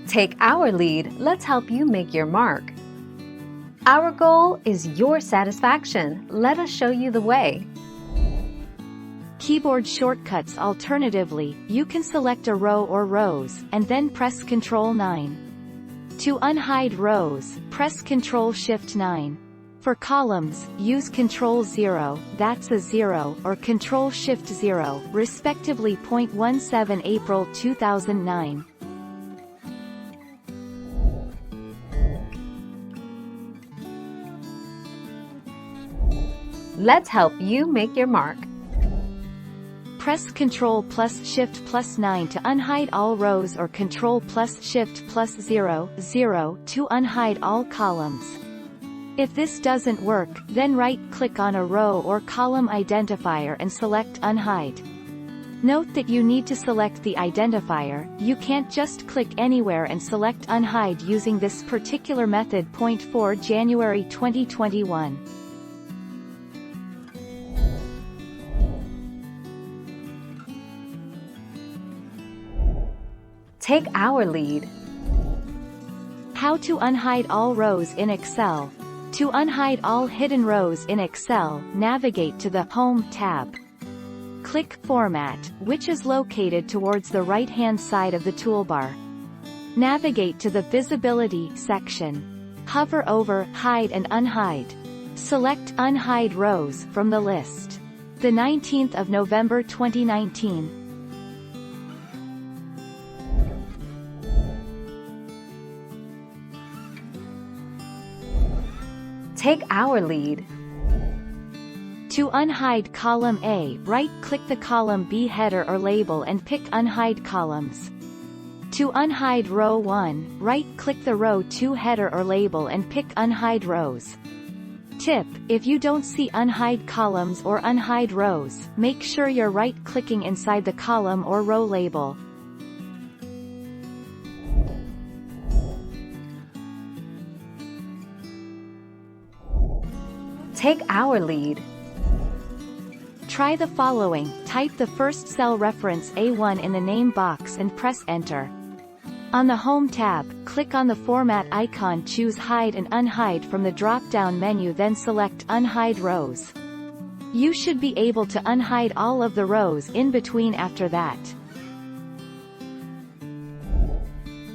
Take our lead, let's help you make your mark. Our goal is your satisfaction. Let us show you the way. Keyboard shortcuts. Alternatively, you can select a row or rows, and then press Ctrl 9. To unhide rows, press Ctrl-Shift 9. For columns, use Ctrl 0, that's a 0, or Ctrl-Shift 0, respectively. 17 April 2009. Let's help you make your mark. Press Ctrl plus Shift plus 9 to unhide all rows, or Ctrl plus Shift plus 0, 0 to unhide all columns. If this doesn't work, then right-click on a row or column identifier and select Unhide. Note that you need to select the identifier, you can't just click anywhere and select Unhide using this particular method. 4 January 2021. Take our lead. How to unhide all rows in Excel. To unhide all hidden rows in Excel, navigate to the Home tab. Click Format, which is located towards the right-hand side of the toolbar. Navigate to the Visibility section. Hover over Hide and Unhide. Select Unhide Rows from the list. The 19th of November 2019. Take our lead. To unhide column A, right-click the column B header or label and pick Unhide Columns. To unhide row 1, right-click the row 2 header or label and pick Unhide Rows. Tip: if you don't see Unhide Columns or Unhide Rows, make sure you're right-clicking inside the column or row label. Take our lead. Try the following: type the first cell reference A1 in the name box and press Enter. On the Home tab, click on the Format icon, choose Hide and Unhide from the drop-down menu, then select Unhide Rows. You should be able to unhide all of the rows in between after that.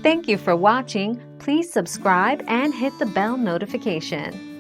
Thank you for watching. Please subscribe and hit the bell notification.